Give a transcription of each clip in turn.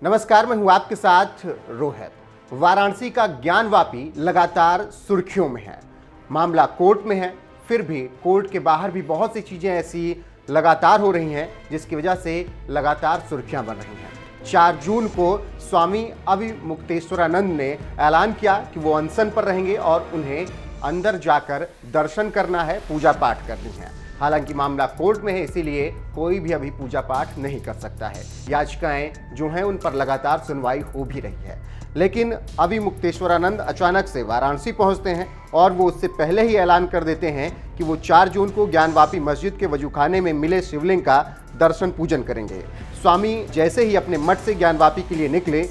नमस्कार, मैं हूं आपके साथ रोहित। वाराणसी का ज्ञानवापी लगातार सुर्खियों में है। मामला कोर्ट में है, फिर भी कोर्ट के बाहर भी बहुत सी चीजें ऐसी लगातार हो रही हैं जिसकी वजह से लगातार सुर्खियां बन रही हैं। 4 जून को स्वामी अविमुक्तेश्वरानंद ने ऐलान किया कि वो अनशन पर रहेंगे और उन्हें अंदर जाकर दर्शन करना है, पूजा पाठ करनी है। हालांकि मामला कोर्ट में है, इसीलिए कोई भी अभी पूजा पाठ नहीं कर सकता है। याचिकाएं जो हैं उन पर लगातार सुनवाई हो भी रही है, लेकिन अविमुक्तेश्वरानंद अचानक से वाराणसी पहुंचते हैं और वो उससे पहले ही ऐलान कर देते हैं कि वो 4 जून को ज्ञानवापी मस्जिद के वजूखाने में मिले शिवलिंग का दर्शन पूजन करेंगे। स्वामी जैसे ही अपने मठ से ज्ञानवापी के लिए निकले,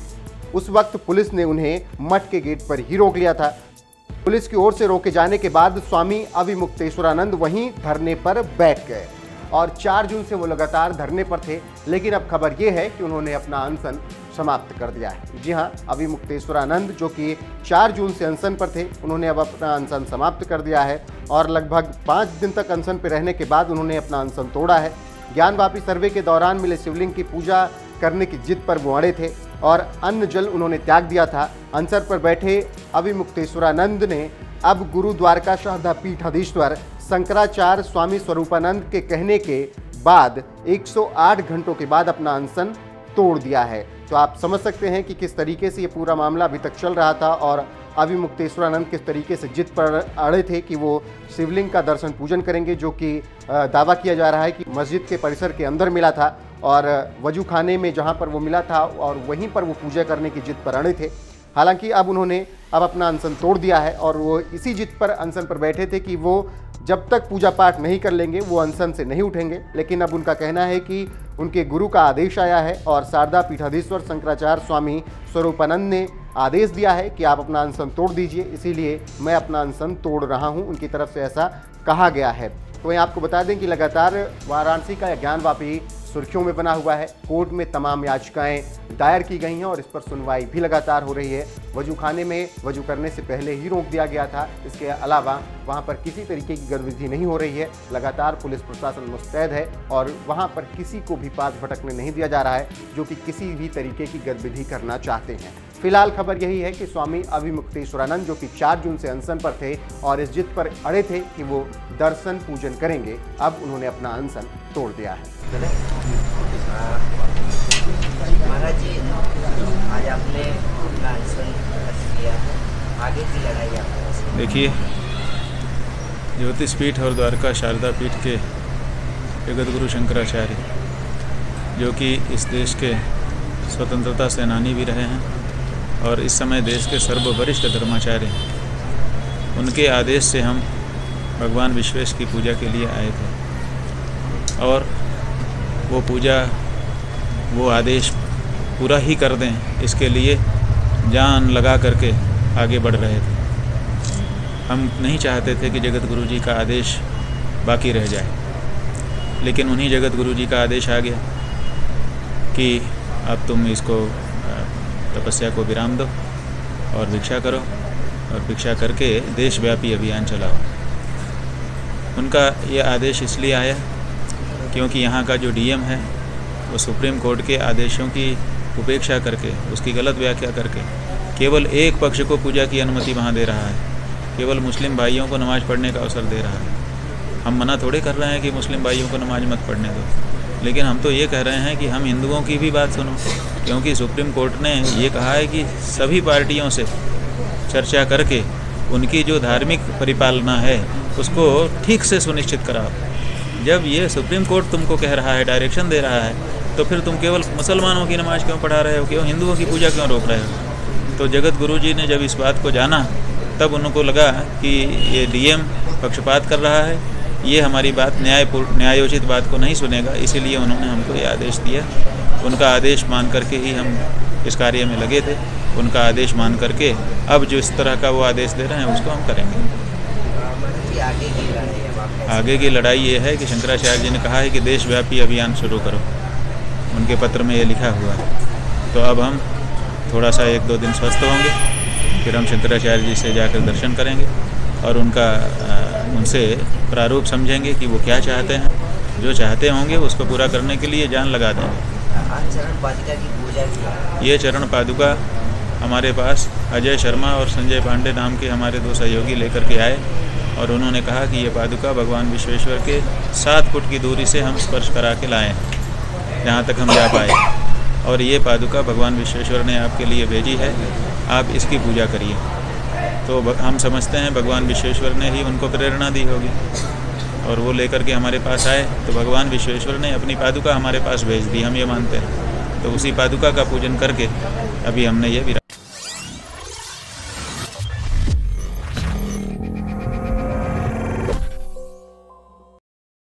उस वक्त पुलिस ने उन्हें मठ के गेट पर ही रोक लिया था। पुलिस की ओर से रोके जाने के बाद स्वामी अविमुक्तेश्वरानंद वहीं धरने पर बैठ गए और 4 जून से वो लगातार धरने पर थे। लेकिन अब खबर ये है कि उन्होंने अपना अनशन समाप्त कर दिया है। जी हाँ, अविमुक्तेश्वरानंद जो कि 4 जून से अनशन पर थे, उन्होंने अब अपना अनशन समाप्त कर दिया है और लगभग 5 दिन तक अनशन पर रहने के बाद उन्होंने अपना अनशन तोड़ा है। ज्ञानवापी सर्वे के दौरान मिले शिवलिंग की पूजा करने की जिद पर वो अड़े थे और अन्न जल उन्होंने त्याग दिया था। अनशन पर बैठे अविमुक्तेश्वरानंद ने अब गुरु द्वारका शारदा पीठाधीश्वर शंकराचार्य स्वामी स्वरूपानंद के कहने के बाद 108 घंटों के बाद अपना अनशन तोड़ दिया है। तो आप समझ सकते हैं कि किस तरीके से ये पूरा मामला अभी तक चल रहा था और अविमुक्तेश्वरानंद किस तरीके से जिद पर अड़े थे कि वो शिवलिंग का दर्शन पूजन करेंगे, जो कि दावा किया जा रहा है कि मस्जिद के परिसर के अंदर मिला था और वजू खाने में जहां पर वो मिला था और वहीं पर वो पूजा करने की जिद पर अड़े थे। हालांकि अब उन्होंने अपना अनशन तोड़ दिया है और वो इसी जिद पर अनशन पर बैठे थे कि वो जब तक पूजा पाठ नहीं कर लेंगे वो अनशन से नहीं उठेंगे। लेकिन अब उनका कहना है कि उनके गुरु का आदेश आया है और शारदा पीठाधीश्वर शंकराचार्य स्वामी स्वरूपानंद ने आदेश दिया है कि आप अपना अनशन तोड़ दीजिए, इसीलिए मैं अपना अनशन तोड़ रहा हूं। उनकी तरफ से ऐसा कहा गया है। तो वहीं आपको बता दें कि लगातार वाराणसी का ज्ञानवापी सुर्खियों में बना हुआ है। कोर्ट में तमाम याचिकाएं दायर की गई हैं और इस पर सुनवाई भी लगातार हो रही है। वजू खाने में वजू करने से पहले ही रोक दिया गया था। इसके अलावा वहां पर किसी तरीके की गतिविधि नहीं हो रही है। लगातार पुलिस प्रशासन मुस्तैद है और वहां पर किसी को भी पास भटकने नहीं दिया जा रहा है जो कि किसी भी तरीके की गतिविधि करना चाहते हैं। फिलहाल खबर यही है कि स्वामी अविमुक्तेश्वरानंद जो कि 4 जून से अनशन पर थे और इस जिद पर अड़े थे कि वो दर्शन पूजन करेंगे, अब उन्होंने अपना अनशन तोड़ दिया है। महाराज जी, आज आपने अपना अनशन किया है, आगे की लड़ाई आपने? देखिए, ज्योतिष पीठ और द्वारका शारदा पीठ के जगत गुरु शंकराचार्य, जो कि इस देश के स्वतंत्रता सेनानी भी रहे हैं और इस समय देश के सर्ववरिष्ठ धर्माचार्य हैं, उनके आदेश से हम भगवान विश्वेश की पूजा के लिए आए थे और वो पूजा, वो आदेश पूरा ही कर दें, इसके लिए जान लगा करके आगे बढ़ रहे थे। हम नहीं चाहते थे कि जगत गुरु जी का आदेश बाकी रह जाए, लेकिन उन्हीं जगत गुरु जी का आदेश आ गया कि अब तुम इसको तपस्या को विराम दो और भिक्षा करो और भिक्षा करके देशव्यापी अभियान चलाओ। उनका ये आदेश इसलिए आया क्योंकि यहाँ का जो डीएम है वो सुप्रीम कोर्ट के आदेशों की उपेक्षा करके, उसकी गलत व्याख्या करके केवल एक पक्ष को पूजा की अनुमति वहाँ दे रहा है, केवल मुस्लिम भाइयों को नमाज़ पढ़ने का अवसर दे रहा है। हम मना थोड़े कर रहे हैं कि मुस्लिम भाइयों को नमाज मत पढ़ने दो, लेकिन हम तो ये कह रहे हैं कि हम हिंदुओं की भी बात सुनो, क्योंकि सुप्रीम कोर्ट ने ये कहा है कि सभी पार्टियों से चर्चा करके उनकी जो धार्मिक परिपालना है उसको ठीक से सुनिश्चित कराओ। जब ये सुप्रीम कोर्ट तुमको कह रहा है, डायरेक्शन दे रहा है, तो फिर तुम केवल मुसलमानों की नमाज क्यों पढ़ा रहे हो, क्यों हिंदुओं की पूजा क्यों रोक रहे हो? तो जगत गुरु जी ने जब इस बात को जाना, तब उनको लगा कि ये डीएम पक्षपात कर रहा है, ये हमारी बात न्यायोचित बात को नहीं सुनेगा, इसीलिए उन्होंने हमको ये आदेश दिया। उनका आदेश मान करके ही हम इस कार्य में लगे थे। उनका आदेश मान करके अब जो इस तरह का वो आदेश दे रहे हैं उसको हम करेंगे। आगे की लड़ाई ये है कि शंकराचार्य जी ने कहा है कि देशव्यापी अभियान शुरू करो, उनके पत्र में ये लिखा हुआ है। तो अब हम थोड़ा सा 1-2 दिन स्वस्थ होंगे, फिर हम शंकराचार्य जी से जाकर दर्शन करेंगे और उनसे प्रारूप समझेंगे कि वो क्या चाहते हैं। जो चाहते होंगे उसको पूरा करने के लिए जान लगा देंगे। आज चरण पादुका की पूजा की। ये चरण पादुका हमारे पास अजय शर्मा और संजय पांडे नाम के हमारे 2 सहयोगी लेकर के आए और उन्होंने कहा कि ये पादुका भगवान विश्वेश्वर के 7 फुट की दूरी से हम स्पर्श करा के लाएँ, जहाँ तक हम जा पाए, और ये पादुका भगवान विश्वेश्वर ने आपके लिए भेजी है, आप इसकी पूजा करिए। तो हम समझते हैं भगवान विश्वेश्वर ने ही उनको प्रेरणा दी होगी और वो लेकर के हमारे पास आए, तो भगवान विश्वेश्वर ने अपनी पादुका हमारे पास भेज दी, हम ये मानते हैं। तो उसी पादुका का पूजन करके अभी हमने ये